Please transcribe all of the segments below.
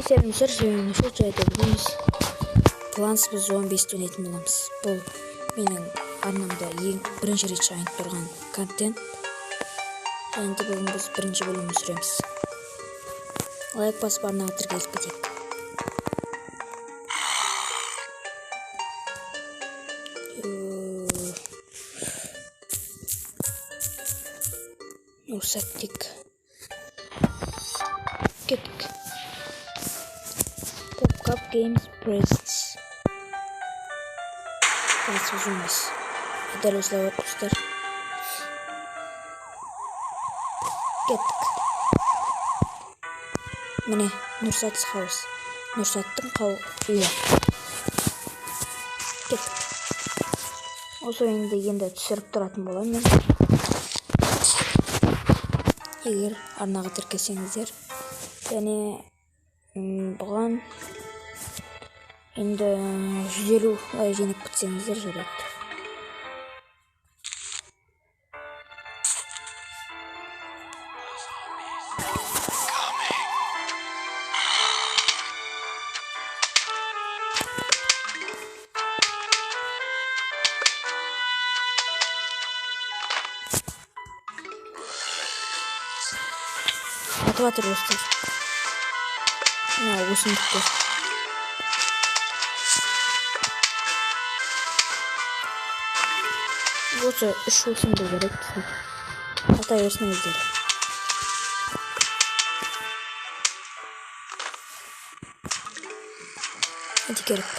Сәлемдер жөнініші жайды білеміз. Плансыз біз 15 өнетін боламыз. Бұл менің арнамда ең бірінші рет шығайын тұрған контент. Және де бүгін біз бірінші бөлімді сүреміз. Лайк басып арнаға тіркеліп кетейік. Сәттік кеттік. PopCap Games Presents. Плансыз емес. Дәл осылай бар достар. Кеттік. Міне Нұрсат Хаус. Нұрсаттың үйі. Кеттік. Осы ойынды енді түсіріп тұратын боламын мен. Егер арнаға тіркелсеңіздер, және бұған енді 150 жеңіп кетсеңіздер жарайды. Атып атыр достар. Өсімдіктер. Осы 3 өсімдік керек. Ата берсіңіздер. Әді керек.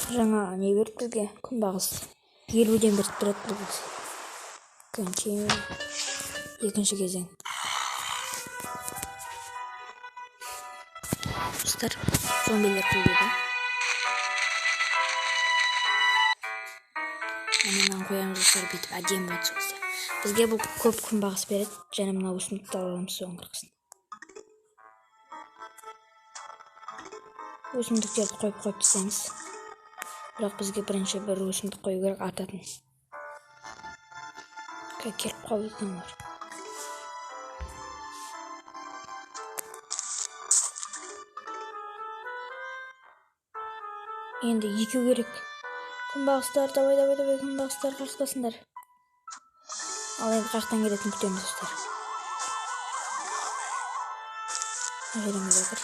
Жаңа не берді бізге? Күнбағыс 50-ден беріп тұрады бізге. Екінші кезең. Достар, зомбилер көбейді. Мынаны қоямыз достар, бүйтіп әдемі болады. Бізге бұл көп күнбағыс береді, және мына өсімдікті аламыз соның қырқысын. Өсімдіктерді қойып десеңіз. Бірақ бізге бірінші бір өсімдік қою керек артатын. Келіп қалудан бар. Енді екеу керек. Күнбағыстар, давай, күнбағыстар қақтасындар. Ал енді қақтан келетін күтеміз достар. Әжеліңіз отыр.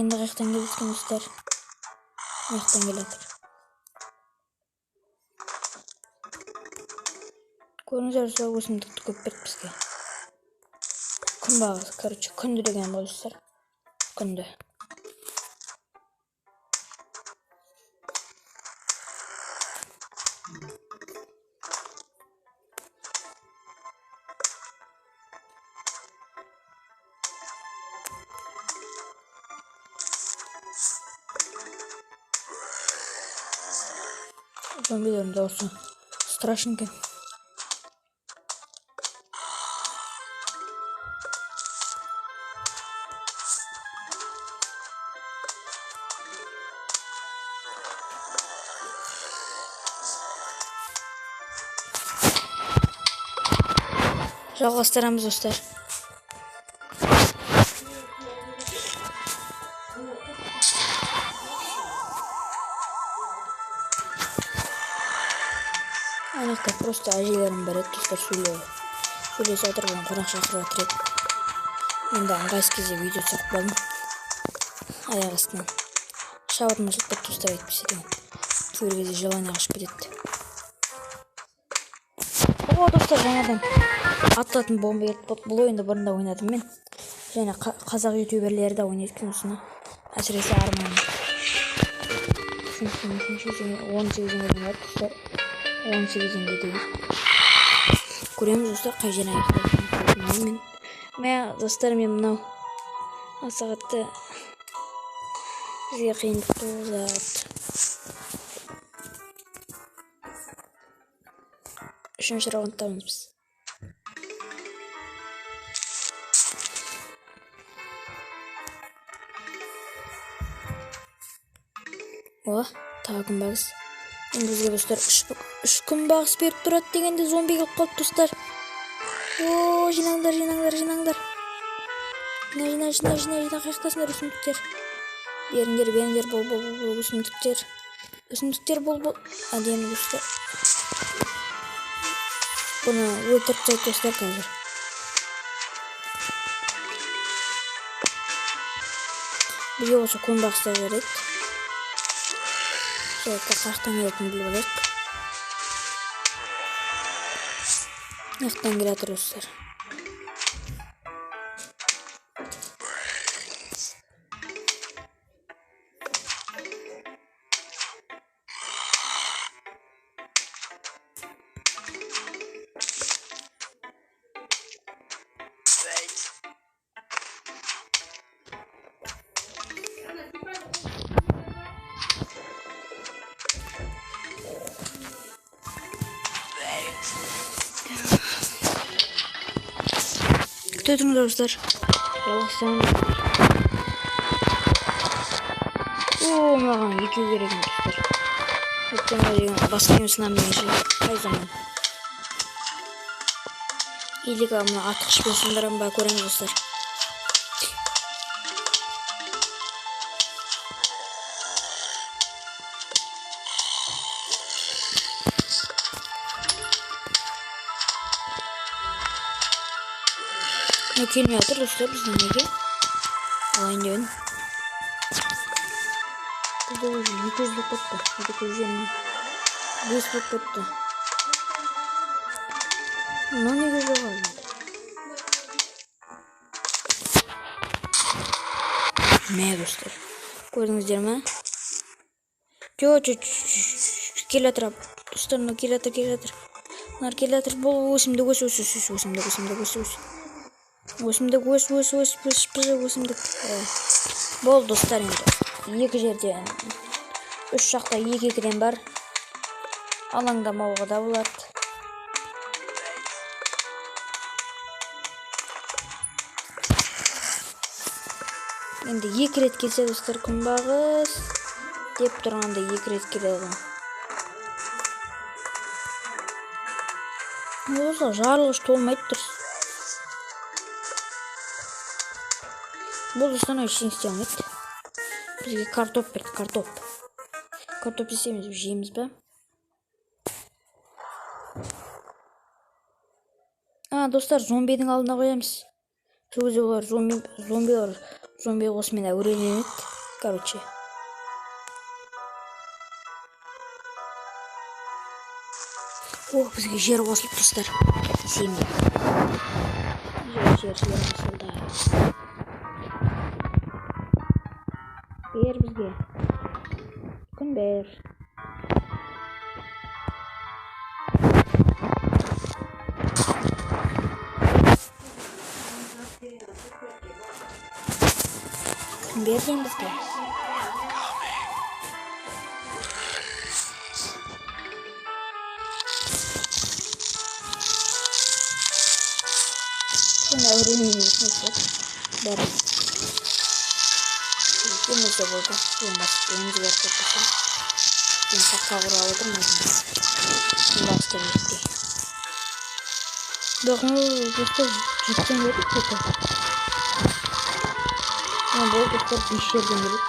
Енді қаяқтан келетін достар. Қаяқтан келетір. Көріңіздер, сол өсімдікті көп берді бізге. Күнбағыс, күнді деген бұл достар. Күнді. Зомбилердің дауысы страшен екен. Жалғастырамыз достар. Анаққа просто әжелерім бар еді достар, сөйлесе отырған қонақ шақырып отыр еді. Енді ыңғайсыз кезде видео түсіріп болдым. Аяқ астынан шабырыма жылтып достар етпесе екен. Кейбір кезде желание қашып кетеді. Достар, жаңадан атылатын бомба келіп болды. Бұл ойынды бұрында ойнадым мен. Және қазақ ютуберлері де ойнайды екен осыны. Әсіресе арман. 18-ге достар. 18-ге дейін. Көреміз достар, қай жерін аяқтайтынын. Достар, мен мынау сағатты Бізге қиындық туғызады. Үшінші раундтамыз біз. О, тағы күнбағыс. Енді бізге достар үш күнбағыс беріп тұрады дегенде зомби келіп қалды достар. О, жинаңдар. Жина, қаяқтасыңдар өсімдіктер. Беріңдер, бол, өсімдіктер. Өсімдіктер бол. Әдемі достар. Бұны өлтіріп тастайды достар қазір. Бізге осы күнбағыстар жарайды. Қаяқтан келетінін біліп алайық. Қаяқтан келе жатыр достар. Күтетіңіздер достар. Жалғастан. О, маған екеу керек достар. Өттен деген басқа емесінен менше. Қай заман. Елігі мұны атқышпен сындырам ба көреміз достар. Келмей жатыр достар біздің неге алайын деуін. Бұл 200 болып кетті. 200 болып кетті. Мына неге жоғалды? Мә достар. Көрдіңіздер ме? Кел жатыр. Достар, кел жатыр. Нар кел жатыр. Бұл өсімдік өсімдік. Бол достар енді. Екі жерден. Үш жақта екі-екіден бар. Алаңдамауға да болады. Енді екі рет келсе достар күнбағыс деп тұрғанда екі рет келеді. Олар жарылғыш толмайды тұрс. Бұл достан ештеңе істей алмайды. Бізге картоп берді, картоп істейміз, жейміз ба? Достар, зомбидің алдына қоямыз. Сол кезде олар зомби осымен әуреленеді. Короче. Бізге жер қосылып достар. Семья. Жер қосылды. Бер бізге. Күн бер. Күн берден бізге. Күн әуреленеді. Бәрі. Немесе болды. Енді беріп кетпесем. Мен саққа құра отырмайдым. Басты берді. Бұғын достар жүктен беріп кетті. Бұл достар 5 жерден беріп.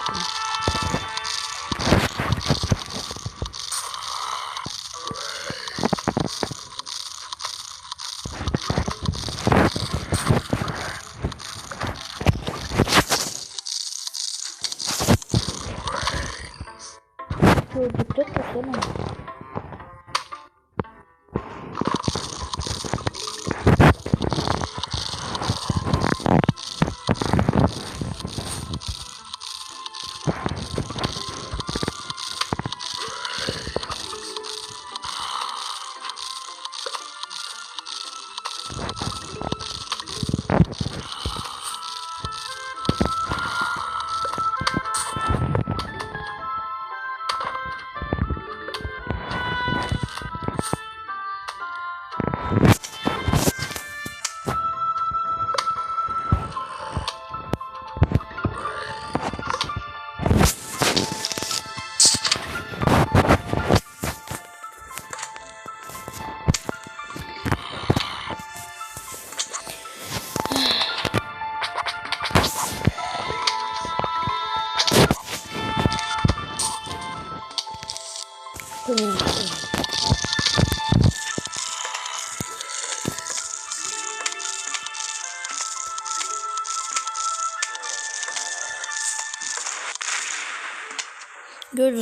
Gördün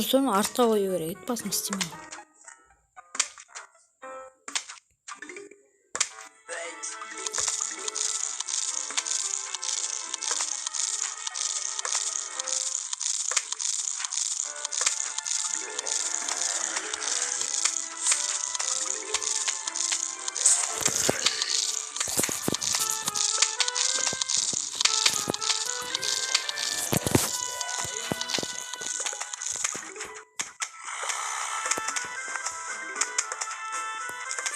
sonra артқа қою керек еді, басым істемей.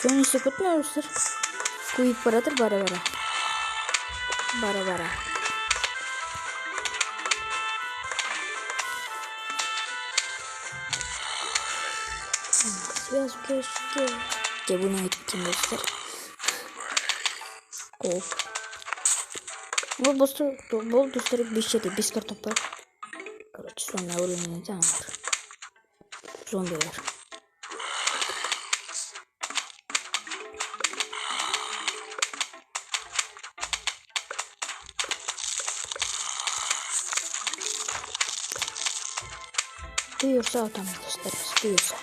Şöyle işte kutmuyor musun? Kuyup baradır bara. Связку keşke. De bunu ettim dostlar. Bu dostlar bir şeydi. Biz kartopu. Короче, sonra ölümünü tamamdır. Zombiler. Duyursa atamam dostlar. Duyursa.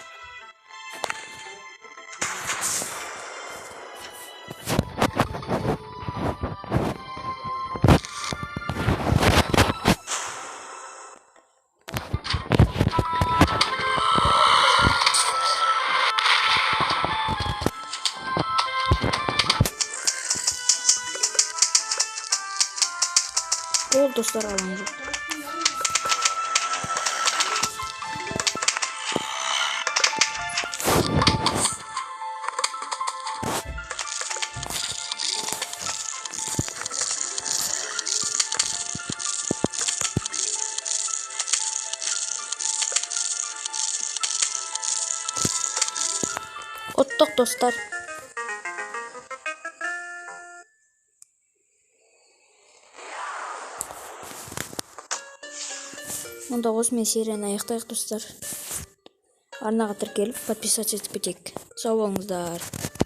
Bol dostlar alınca. Ottuk dostlar. Onda осымен серияны аяқтайық достар. Арнаға тіркеліп подписаться етіп кетейік. Сау болыңыздар.